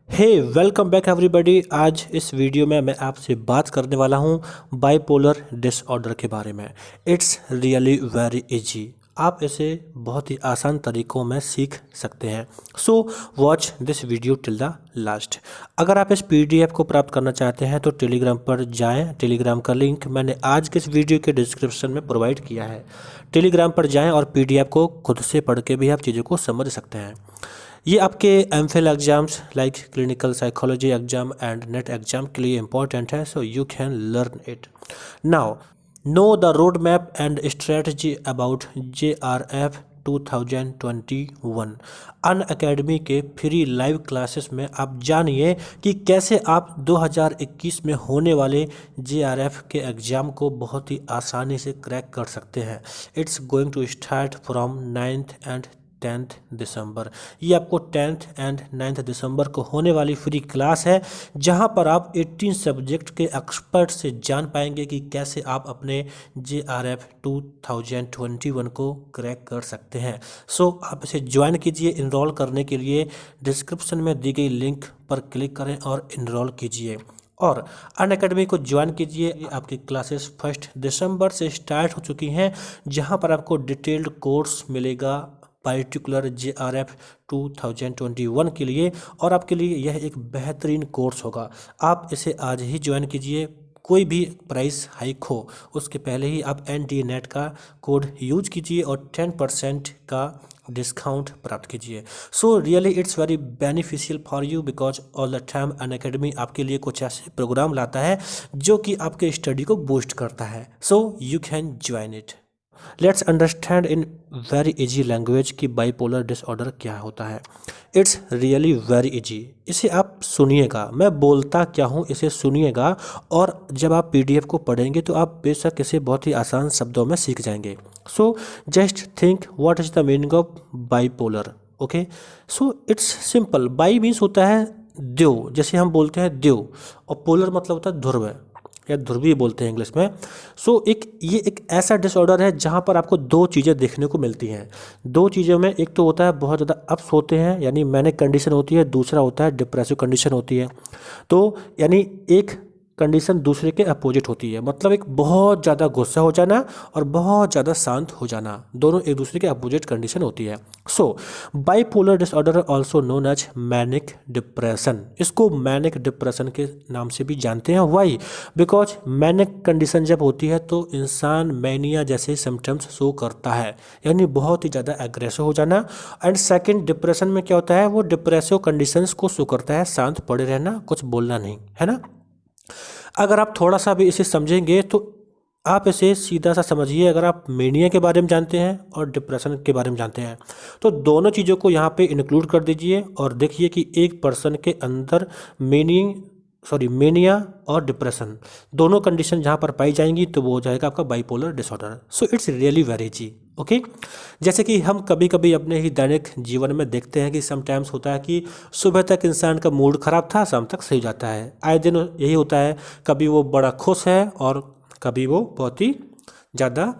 हे welcome back everybody. आज इस video में मैं आपसे बात करने वाला हूँ बाइपोलर डिसऑर्डर के बारे में। It's really very easy. आप इसे बहुत ही आसान तरीक़ों में सीख सकते हैं। So watch this video till the last. अगर आप इस पीडीएफ को प्राप्त करना चाहते हैं तो टेलीग्राम पर जाएं। टेलीग्राम का लिंक मैंने आज के इस वीडियो के डिस्क्रिप्शन में प्रोवाइड किया है। टेलीग्राम पर जाएं और पीडीएफ को खुद से पढ़ के भी आप चीज़ों को समझ सकते हैं। ये आपके MPhil exams like clinical psychology exam and NET exam के लिए इम्पोर्टेंट है, so you can learn it now. Know the road map and strategy about JRF 2021। Unacademy के फ्री लाइव क्लासेस में आप जानिए कि कैसे आप 2021 में होने वाले JRF के एग्ज़ाम को बहुत ही आसानी से क्रैक कर सकते हैं। It's going to start from 9th and 10th December. ये आपको 10th एंड 9th दिसंबर को होने वाली फ्री क्लास है, जहां पर आप 18 सब्जेक्ट के एक्सपर्ट से जान पाएंगे कि कैसे आप अपने JRF 2021 को क्रैक कर सकते हैं। सो आप इसे ज्वाइन कीजिए। इनरोल करने के लिए डिस्क्रिप्शन में दी गई लिंक पर क्लिक करें और इनरोल कीजिए और अन अकेडमी को ज्वाइन कीजिए। आपकी क्लासेस 1 दिसंबर से स्टार्ट हो चुकी हैं, जहां पर आपको डिटेल्ड कोर्स मिलेगा पर्टिकुलर JRF 2021 के लिए, और आपके लिए यह एक बेहतरीन कोर्स होगा। आप इसे आज ही ज्वाइन कीजिए। कोई भी प्राइस हाइक हो उसके पहले ही आप NDA नेट का कोड यूज कीजिए और 10% का डिस्काउंट प्राप्त कीजिए। So really it's very beneficial for you because all the time Unacademy आपके लिए कुछ ऐसे प्रोग्राम लाता है जो कि आपके स्टडी को बूस्ट करता है। So you can join it. Let's understand in very easy language कि बाइपोलर डिसऑर्डर क्या होता है। It's really very easy. इसे आप सुनिएगा, मैं बोलता क्या हूँ इसे सुनिएगा, और जब आप पीडीएफ को पढ़ेंगे तो आप बेशक इसे बहुत ही आसान शब्दों में सीख जाएंगे। So just think what is the meaning of bipolar. Okay, so it's simple. By means होता है द्यो, जैसे हम बोलते हैं द्यो, और पोलर मतलब होता है ध्रुव या ध्रुवीय बोलते हैं इंग्लिश में। सो ये एक ऐसा डिसऑर्डर है जहाँ पर आपको दो चीज़ें देखने को मिलती हैं। दो चीज़ों में एक तो होता है बहुत ज़्यादा अप्स होते हैं यानी मैनिक कंडीशन होती है, दूसरा होता है डिप्रेसिव कंडीशन होती है। तो यानी एक कंडीशन दूसरे के अपोजिट होती है, मतलब एक बहुत ज़्यादा गुस्सा हो जाना और बहुत ज़्यादा शांत हो जाना, दोनों एक दूसरे के अपोजिट कंडीशन होती है। So bipolar disorder also known as manic depression. इसको मैनिक डिप्रेशन के नाम से भी जानते हैं। वाई? बिकॉज मैनिक कंडीशन जब होती है तो इंसान मैनिया जैसे सिम्टम्स शो करता है, यानी बहुत ही ज़्यादा एग्रेसिव हो जाना। एंड सेकेंड डिप्रेशन में क्या होता है, वो डिप्रेसिव कंडीशंस को शो करता है, शांत पड़े रहना, कुछ बोलना नहीं, है ना। अगर आप थोड़ा सा भी इसे समझेंगे तो आप इसे सीधा सा समझिए। अगर आप मेनिया के बारे में जानते हैं और डिप्रेशन के बारे में जानते हैं तो दोनों चीज़ों को यहाँ पे इंक्लूड कर दीजिए और देखिए कि एक पर्सन के अंदर मेनिया और डिप्रेशन दोनों कंडीशन जहाँ पर पाई जाएंगी तो वो हो जाएगा आपका bipolar disorder. So it's really very easy. Okay, जैसे कि हम कभी कभी अपने ही दैनिक जीवन में देखते हैं कि समटाइम्स होता है कि सुबह तक इंसान का मूड ख़राब था, शाम तक सही जाता है। आए दिन यही होता है, कभी वो बड़ा खुश है और कभी वो बहुत ही ज़्यादा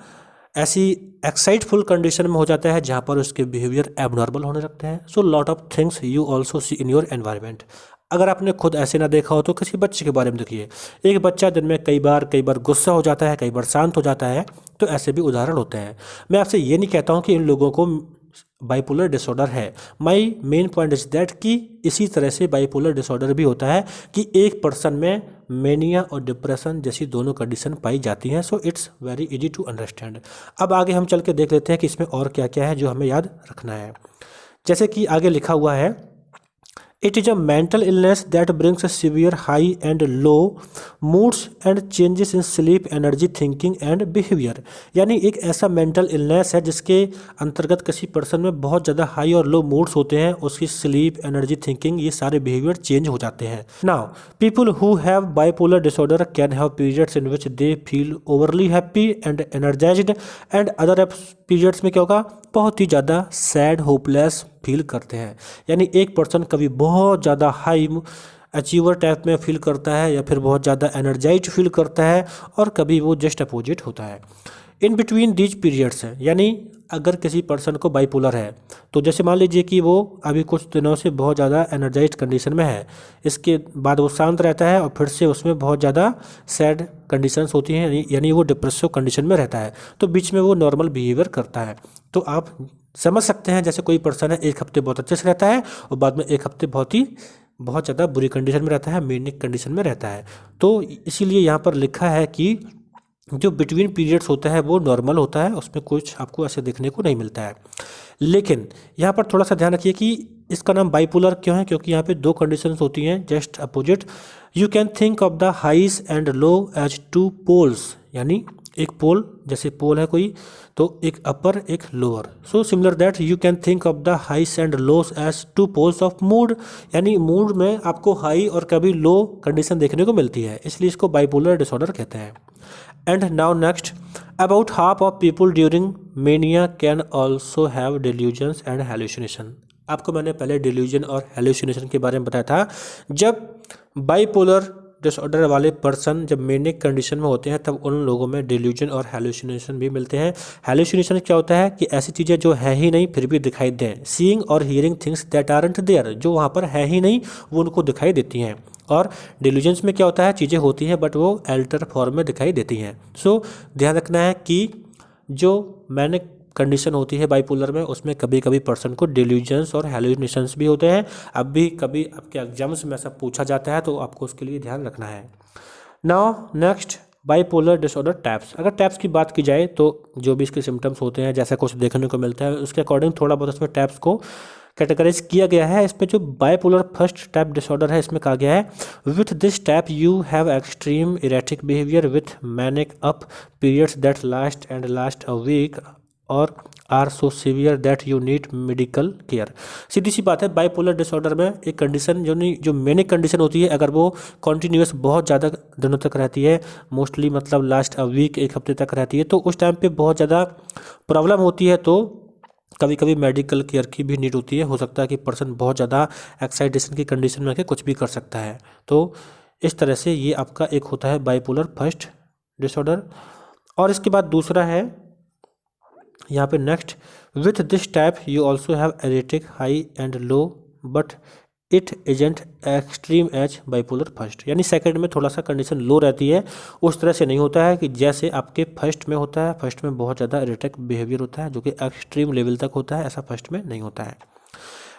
ऐसी एक्साइटफुल कंडीशन में हो जाता है जहाँ पर उसके बिहेवियर एबनॉर्मल होने लगते हैं। So lot of things you also see in your environment. अगर आपने खुद ऐसे ना देखा हो तो किसी बच्चे के बारे में देखिए। एक बच्चा दिन में कई बार गुस्सा हो जाता है, कई बार शांत हो जाता है, तो ऐसे भी उदाहरण होते हैं। मैं आपसे ये नहीं कहता हूँ कि इन लोगों को बाइपोलर डिसऑर्डर है। My main point is that कि इसी तरह से बाइपोलर डिसऑर्डर भी होता है कि एक पर्सन में मेनिया और डिप्रेशन जैसी दोनों कंडीशन पाई जाती हैं। So it's very easy to understand. अब आगे हम चल के देख लेते हैं कि इसमें और क्या क्या है जो हमें याद रखना है। जैसे कि आगे लिखा हुआ है, it is a mental illness that brings severe high and low moods and changes in sleep, energy, thinking and behaviour. यानी एक ऐसा मेंटल इलनेस है जिसके अंतर्गत किसी पर्सन में बहुत ज़्यादा हाई और लो मूड्स होते हैं, उसकी स्लीप, एनर्जी, थिंकिंग, ये सारे बिहेवियर चेंज हो जाते हैं। Now people who have bipolar disorder can have periods in which they feel overly happy and energised and other periods में क्या होगा, बहुत ही ज़्यादा सैड, होपलेस फील करते हैं। यानी एक पर्सन कभी बहुत ज़्यादा हाई अचीवर टाइप में फील करता है या फिर बहुत ज़्यादा एनर्जाइज फील करता है, और कभी वो जस्ट अपोजिट होता है। इन बिटवीन दीज पीरियड्स है, यानी अगर किसी पर्सन को बाइपोलर है तो जैसे मान लीजिए कि वो अभी कुछ दिनों से बहुत ज़्यादा एनर्जाइज्ड कंडीशन में है, इसके बाद वो शांत रहता है और फिर से उसमें बहुत ज़्यादा सैड कंडीशंस होती हैं, यानी वो डिप्रेसिव कंडीशन में रहता है, तो बीच में वो नॉर्मल बिहेवियर करता है। तो आप समझ सकते हैं जैसे कोई पर्सन है एक हफ्ते बहुत अच्छे से रहता है और बाद में एक हफ्ते बहुत ज़्यादा बुरी कंडीशन में रहता है, मेनिक कंडीशन में रहता है। तो इसीलिए यहाँ पर लिखा है कि जो बिटवीन पीरियड्स होता है वो नॉर्मल होता है, उसमें कुछ आपको ऐसे देखने को नहीं मिलता है। लेकिन यहाँ पर थोड़ा सा ध्यान रखिए कि इसका नाम बाइपोलर क्यों है, क्योंकि यहाँ पे दो कंडीशंस होती हैं just opposite. You can think of the highs and low as two poles, यानी एक पोल, जैसे पोल है कोई तो एक अपर एक lower. So similar that you can think of the highs and lows as two poles of mood, यानी mood में आपको हाई और कभी लो कंडीशन देखने को मिलती है, इसलिए इसको बाइपोलर डिसऑर्डर कहते हैं। And now next, about half of people during mania can also have delusions and hallucination. आपको मैंने पहले डिल्यूजन और हेलुसिनेशन के बारे में बताया था। जब बाइपोलर डिसऑर्डर वाले पर्सन जब मेनिक कंडीशन में होते हैं तब उन लोगों में डिल्यूजन और हेलुसिनेशन भी मिलते हैं। हेलुसिनेशन क्या होता है कि ऐसी चीज़ें जो है ही नहीं फिर भी दिखाई दें, सीइंग और hearing things that aren't there, जो वहाँ पर है ही नहीं वो उनको दिखाई देती हैं। और डिल्यूजन्स में क्या होता है, चीज़ें होती हैं बट वो अल्टर फॉर्म में दिखाई देती हैं। सो ध्यान रखना है कि जो मैनिक कंडीशन होती है बाइपोलर में उसमें कभी कभी पर्सन को डिल्यूजन्स और हेलुसिनेशंस भी होते हैं। अब भी कभी आपके एग्जाम्स में ऐसा पूछा जाता है तो आपको उसके लिए ध्यान रखना है। Now next, bipolar disorder types. अगर टाइप्स की बात की जाए तो जो भी इसके सिम्टम्स होते हैं जैसा कुछ देखने को मिलता है उसके अकॉर्डिंग थोड़ा बहुत इसमें टाइप्स को कैटेगराइज किया गया है। इसमें जो बाइपोलर फर्स्ट टाइप डिसऑर्डर है इसमें कहा गया है, with this type you have extreme erratic behaviour with manic up periods that last a week और are so severe that you need medical care. सीधी सी बात है, बाइपोलर डिसऑर्डर में एक कंडीशन जो मैनिक कंडीशन होती है अगर वो कॉन्टीन्यूस बहुत ज़्यादा दिनों तक रहती है, मोस्टली मतलब लास्ट अ वीक एक हफ्ते तक रहती है, तो उस टाइम पे बहुत ज़्यादा प्रॉब्लम होती है, तो कभी कभी मेडिकल केयर की भी नीड होती है। हो सकता है कि पर्सन बहुत ज़्यादा एक्साइटेशन की कंडीशन में आके कुछ भी कर सकता है। तो इस तरह से ये आपका एक होता है बाइपोलर फर्स्ट डिसऑर्डर। और इसके बाद दूसरा है यहाँ पे next, with this type you also have erratic high and low but it isn't extreme as bipolar first, यानी सेकंड में थोड़ा सा कंडीशन लो रहती है, उस तरह से नहीं होता है कि जैसे आपके फर्स्ट में होता है। फर्स्ट में बहुत ज़्यादा एरेटिक बिहेवियर होता है जो कि एक्सट्रीम लेवल तक होता है, ऐसा फर्स्ट में नहीं होता है।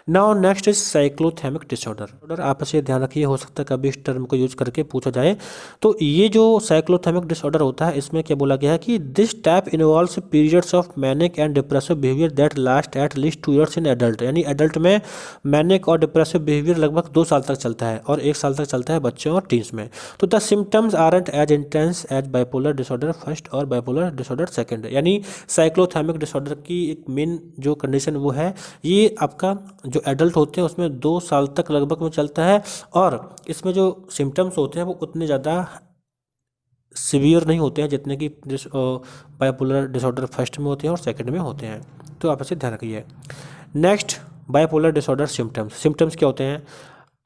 Now next is cyclothymic disorder. आप इसे ध्यान रखिए, हो सकता है कभी इस टर्म को यूज करके पूछा जाए। तो ये जो साइक्लोथेमिक डिसऑर्डर होता है इसमें क्या बोला गया है कि this type involves periods of manic and depressive behaviour that last at least 2 years in adult, यानी एडल्ट में मैनिक और डिप्रेसिव बिहेवियर लगभग 2 साल तक चलता है और 1 साल तक चलता है बच्चों और टीन्स में। तो the symptoms aren't as intense as bipolar disorder first और बाइपोलर डिसऑर्डर सेकंड, यानी साइक्लोथेमिक डिसऑर्डर की एक मेन जो कंडीशन वो है, ये आपका जो एडल्ट होते हैं उसमें 2 साल तक लगभग में चलता है और इसमें जो सिम्टम्स होते हैं वो उतने ज़्यादा सिवियर नहीं होते हैं जितने कि बाइपोलर डिसऑर्डर फर्स्ट में होते हैं और सेकंड में होते हैं। तो आप इसे ध्यान रखिए। नेक्स्ट, बाइपोलर डिसऑर्डर सिम्टम्स क्या होते हैं।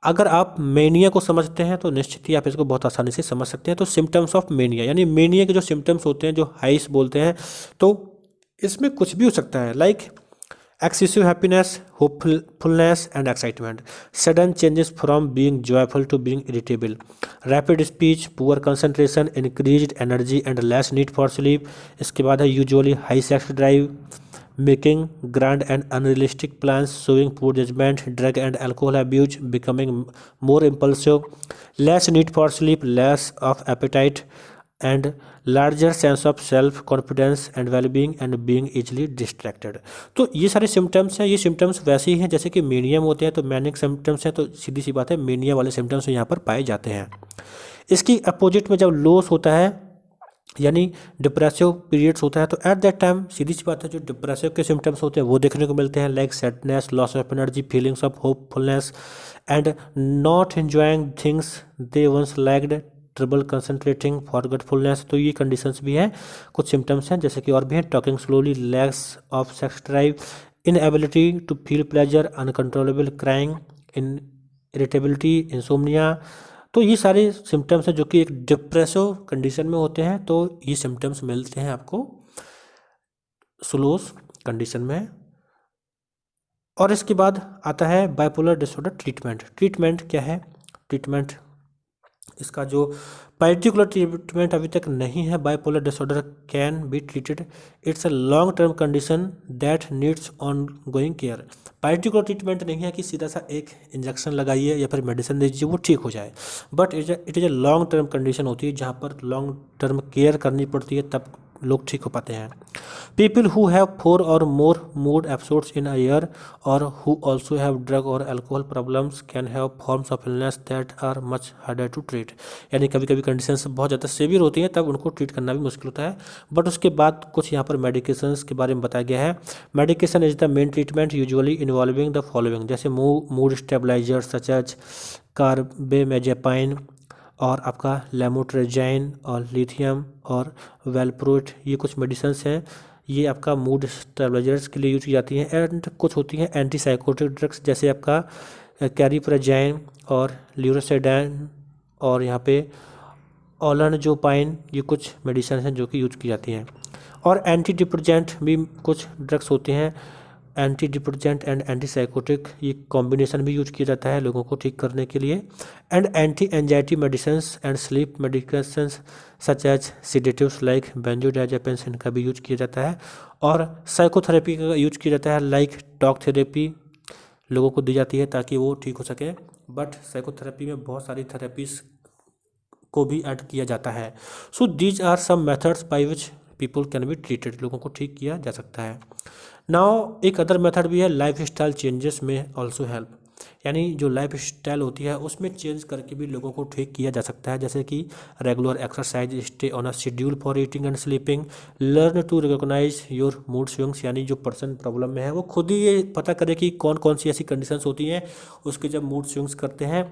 अगर आप मेनिया को समझते हैं तो निश्चित ही आप इसको बहुत आसानी से समझ सकते हैं। तो सिम्टम्स ऑफ मेनिया, यानी मेनिया के जो सिम्टम्स होते हैं जो हाइस बोलते हैं, तो इसमें कुछ भी हो सकता है, like excessive happiness, hopefulness and excitement, sudden changes from being joyful to being irritable, rapid speech, poor concentration, increased energy and less need for sleep। इसके बाद है usually high sex drive, making grand and unrealistic plans, showing poor judgment, drug and alcohol abuse, becoming more impulsive, less need for sleep, less of appetite and larger sense of self confidence and well-being and being easily distracted। तो ये सारे symptoms हैं, ये symptoms वैसे ही हैं जैसे कि mania में होते हैं। तो मैनिक सिम्टम्स हैं, तो सीधी सी बात है मेनिया वाले सिम्टम्स यहाँ पर पाए जाते हैं। इसकी अपोजिट में जब लॉस होता है यानी डिप्रेसिव पीरियड्स होता है, तो एट दैट टाइम सीधी सी बात है जो डिप्रेसिव के सिम्टम्स होते हैं वो देखने को मिलते हैं, like sadness, loss of energy, feelings of hopefulness and not enjoying things they once liked, trouble concentrating, forgetfulness. तो ये कंडीशंस भी हैं, कुछ सिम्टम्स हैं जैसे कि और भी हैं, talking slowly, lacks of sex drive, inability to feel pleasure, uncontrollable crying, irritability, insomnia. तो ये सारे सिम्टम्स हैं जो कि एक डिप्रेसिव कंडीशन में होते हैं। तो ये सिम्टम्स मिलते हैं आपको स्लोस कंडीशन में। और इसके बाद आता है बाइपोलर डिसऑर्डर ट्रीटमेंट। ट्रीटमेंट क्या है? ट्रीटमेंट इसका जो पर्टिकुलर ट्रीटमेंट अभी तक नहीं है। Bipolar disorder can be treated, it's a long term condition that needs on going care. Particular treatment नहीं है कि सीधा सा एक इंजेक्शन लगाइए या फिर मेडिसिन दीजिए वो ठीक हो जाए, but it is a long term condition होती है जहाँ पर लॉन्ग टर्म केयर करनी पड़ती है, तब लोग ठीक हो पाते हैं। People who have 4 or more mood episodes in a year or who also have drug or alcohol problems can have forms of illness that are much harder to treat। यानी कभी कभी कंडीशंस बहुत ज़्यादा सीवियर होती हैं, तब उनको treat करना भी मुश्किल होता है। बट उसके बाद कुछ यहाँ पर मेडिकेशंस के बारे में बताया गया है। Medication is the main treatment usually involving the following, जैसे मूड स्टेबलाइजर सच एज कार्बेमेजेपाइन और आपका लेमोट्रेजाइन और लिथियम और वेलप्रोट, ये कुछ मेडिसिन्स हैं। ये आपका मूड स्टेबलाइजर्स के लिए यूज की जाती हैं। एंड कुछ होती हैं एंटीसाइकोटिक ड्रग्स, जैसे आपका कैरिप्राजाइन और ल्यूरोसेडाइन और यहाँ पे ओलनजोपाइन, ये कुछ मेडिसिन हैं जो कि यूज की जाती हैं। और एंटी डिप्रेसेंट भी कुछ ड्रग्स होते हैं, एंटी डिप्रेसेंट एंड एंटीसाइकोटिक, ये कॉम्बिनेशन भी यूज किया जाता है लोगों को ठीक करने के लिए। And anti anxiety medicines and sleep medications such as sedatives like benzodiazepines, इनका भी यूज किया जाता है। और साइकोथेरेपी का यूज किया जाता है, लाइक टॉक थेरेपी लोगों को दी जाती है ताकि वो ठीक हो सके। बट साइकोथेरेपी में बहुत सारी थेरेपीज को भी ऐड किया जाता है। So these are some methods by which people can be treated, लोगों को ठीक किया जा सकता है। नाउ एक अदर मेथड भी है, लाइफ स्टाइल चेंजेस में ऑल्सो हेल्प, यानी जो लाइफ स्टाइल होती है उसमें चेंज करके भी लोगों को ठीक किया जा सकता है, जैसे कि regular exercise, stay on a schedule for eating and sleeping, learn to recognize your mood swings, यानी जो पर्सन प्रॉब्लम में है वो खुद ही ये पता करे कि कौन कौन सी ऐसी कंडीशंस होती हैं उसके जब मूड स्विंग्स करते हैं।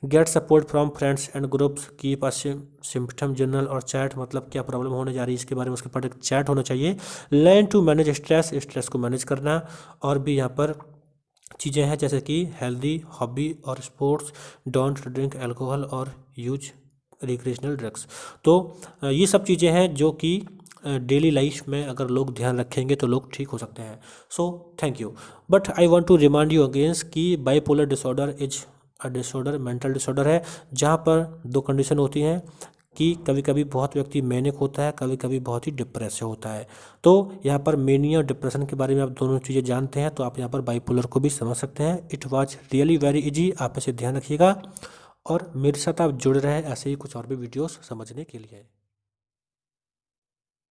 Get support from friends and groups, keep a symptom journal और चैट, मतलब क्या प्रॉब्लम होने जा रही है इसके बारे में उसके पास एक चैट होना चाहिए। Learn to manage stress, stress को मैनेज करना। और भी यहाँ पर चीज़ें हैं जैसे कि हेल्दी हॉबी और स्पोर्ट्स, डोंट ड्रिंक अल्कोहल और यूज रिक्रिएशनल ड्रग्स। तो ये सब चीज़ें हैं जो कि डेली लाइफ में अगर लोग ध्यान रखेंगे तो लोग ठीक हो सकते हैं। So thank you. But I want to remind you against कि bipolar disorder is a disorder, mental disorder है, जहाँ पर दो कंडीशन होती हैं कि कभी कभी बहुत व्यक्ति मैनिक होता है, कभी कभी बहुत ही डिप्रेसिव होता है। तो यहाँ पर मेनिया और डिप्रेशन के बारे में आप दोनों चीज़ें जानते हैं तो आप यहाँ पर बाइपोलर को भी समझ सकते हैं। It was really very easy, आप इसे ध्यान रखिएगा और मेरे साथ आप जुड़ रहे हैं ऐसे ही कुछ और भी वीडियोस समझने के लिए।